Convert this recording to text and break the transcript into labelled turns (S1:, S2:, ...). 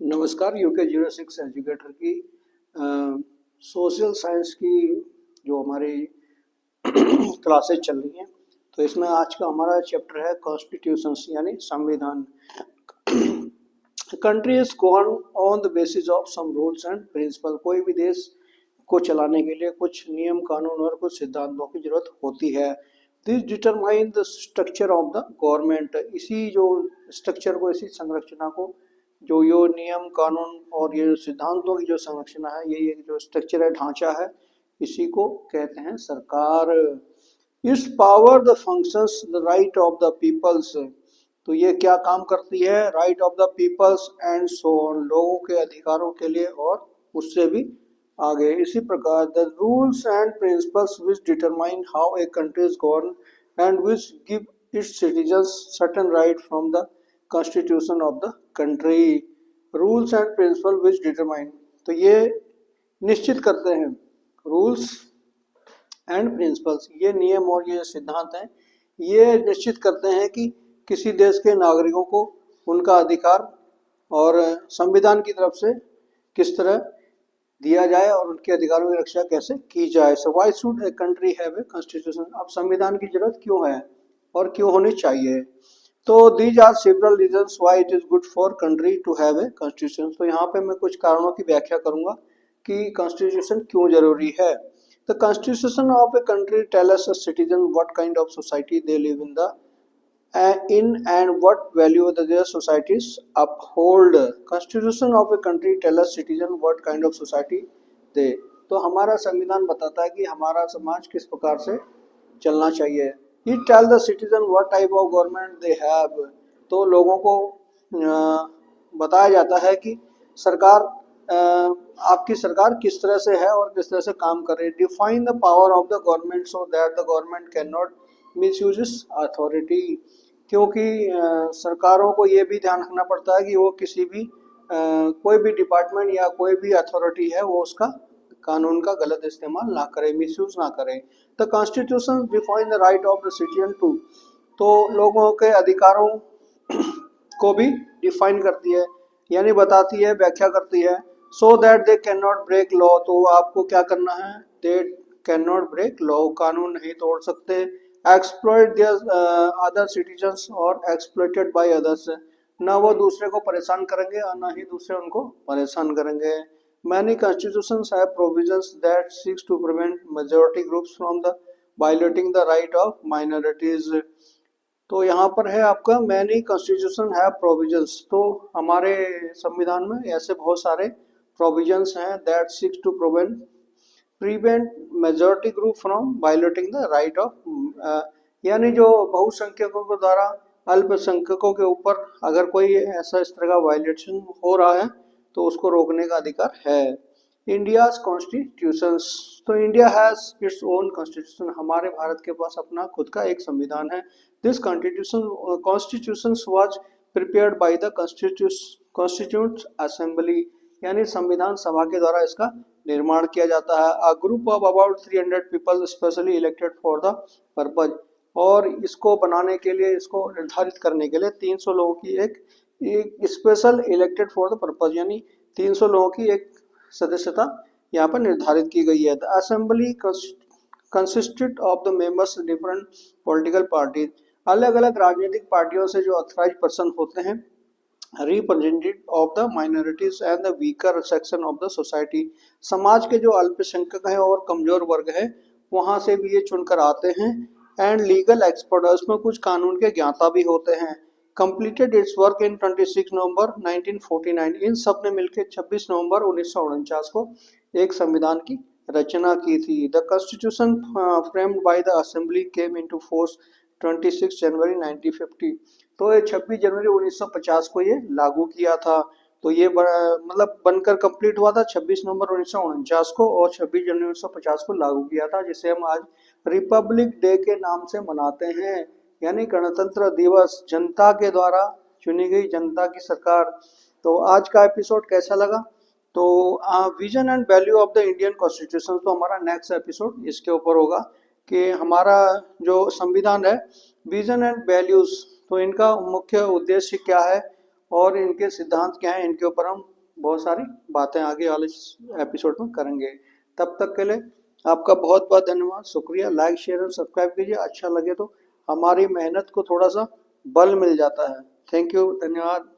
S1: नमस्कार। UK06 educator की social science की जो हमारी क्लासेज चल रही हैं, तो इसमें आज का हमारा चैप्टर है कॉन्स्टिट्यूशंस यानी संविधान। Country is govern on the basis of some rules and principle. कोई भी देश को चलाने के लिए कुछ नियम कानून और कुछ सिद्धांतों की जरूरत होती है। This determine the structure of the government. इसी जो स्ट्रक्चर को, इसी संरचना को, जो यो नियम कानून और ये सिद्धांतों की जो संरचना है, ये जो स्ट्रक्चर है, ढांचा है, इसी को कहते हैं सरकार। इस power the functions the right of the peoples. तो ये क्या काम करती है? Right of the peoples and so on, लोगों के अधिकारों के लिए और उससे भी आगे। इसी प्रकार the rules and principles which determine how a country is govern and which give its citizens certain right from the constitution of the country. Rules and principal which determine, तो ये निश्चित करते हैं, रूल्स एंड प्रिंसिपल्स, ये नियम और ये सिद्धांत हैं, ये निश्चित करते हैं कि किसी देश के नागरिकों को उनका अधिकार और संविधान की तरफ से किस तरह दिया जाए और उनके अधिकारों की रक्षा कैसे की जाए। So why should a country have a constitution. अब संविधान की जरूरत क्यों है और क्यों होनी चाहिए? तो these are several reasons why it is good for country to have a constitution. तो यहाँ पे मैं कुछ कारणों की व्याख्या करूंगा कि कॉन्स्टिट्यूशन क्यों जरूरी है। The constitution of a country tell us a citizen what kind of society they live in and what value their societies uphold. Constitution of a country tell us citizen what kind of society they। तो हमारा संविधान बताता है कि हमारा समाज किस प्रकार से चलना चाहिए। It tell the citizen what type of government they have। तो लोगों को बताया जाता है कि सरकार, आपकी सरकार किस तरह से है और किस तरह से काम कर रही है। Define the power of the government so that the government cannot misuse its authority। क्योंकि सरकारों को ये भी ध्यान रखना पड़ता है कि वो किसी भी कोई भी डिपार्टमेंट या कोई भी अथॉरिटी है, वो उसका कानून का गलत इस्तेमाल ना करे, मिसयूज ना करे। The constitution define the right of the citizen too. तो लोगों के अधिकारों को भी डिफाइन करती है, यानी बताती है, व्याख्या करती है। So that they can not break law. तो आपको क्या करना है? They can not break law, कानून नहीं तोड़ सकते। एक्सप्लॉइट देयर अदर सिटीजन्स और एक्सप्लॉइटेड बाय अदर्स। न वो दूसरे को परेशान करेंगे और न ही दूसरे उनको परेशान करेंगे। Many constitutions have provisions that seeks to prevent majority groups from the violating the right of minorities. तो यहाँ पर है आपका मैनी कॉन्स्टिट्यूशन हैव प्रोविजंस। तो हमारे संविधान में ऐसे बहुत सारे प्रोविजंस हैं that seeks to prevent majority group from violating the right of, यानी जो बहुसंख्यकों के द्वारा अल्पसंख्यकों के ऊपर अगर कोई ऐसा इस तरह का वायलेशन हो रहा है तो उसको रोकने का अधिकार है। इंडियाज कॉन्स्टिट्यूशंस, तो India has its own constitution. हमारे भारत के पास अपना खुद का एक संविधान है। This constitution was prepared by the constituent assembly, यानी संविधान सभा के द्वारा इसका निर्माण किया जाता है। A group of about 300 people specially elected for the purpose. और इसको बनाने के लिए, इसको निर्धारित करने के लिए 300 लोगों की एक special elected for the purpose, यानी 300 लोगों की एक सदस्यता यहाँ पर निर्धारित की गई है। The assembly consisted of the members different political parties. अलग अलग राजनीतिक पार्टियों से जो ऑथराइज पर्सन होते हैं, representative of the minorities and the weaker section of the society. समाज के जो अल्पसंख्यक हैं और कमजोर वर्ग है, वहां से भी ये चुनकर आते हैं। एंड लीगल एक्सपर्ट, उसमें कुछ कानून के ज्ञाता भी होते हैं। कंप्लीटेड इट्स वर्क इन 26 नवंबर 1949। इन सब ने मिलकर 26 नवंबर 1949 को एक संविधान की रचना की थी। The constitution framed by the assembly came into force 26 जनवरी 1950। तो ये 26 जनवरी 1950 को ये लागू किया था। तो ये मतलब बनकर कंप्लीट हुआ था 26 नवंबर 1949 को, और 26 जनवरी 1950 को लागू किया था, जिसे हम आज रिपब्लिक डे के नाम से मनाते हैं, यानी गणतंत्र दिवस, जनता के द्वारा चुनी गई जनता की सरकार। तो आज का एपिसोड कैसा लगा? तो vision and value of the Indian constitution, तो हमारा नेक्स्ट एपिसोड इसके ऊपर होगा कि हमारा जो संविधान है, विजन एंड वैल्यूज, तो इनका मुख्य उद्देश्य क्या है और इनके सिद्धांत क्या हैं, इनके ऊपर हम बहुत सारी बातें आगे वाले एपिसोड में करेंगे। तब तक के लिए आपका बहुत बहुत धन्यवाद, शुक्रिया। लाइक शेयर और सब्सक्राइब कीजिए, अच्छा लगे तो हमारी मेहनत को थोड़ा सा बल मिल जाता है। थैंक यू, धन्यवाद।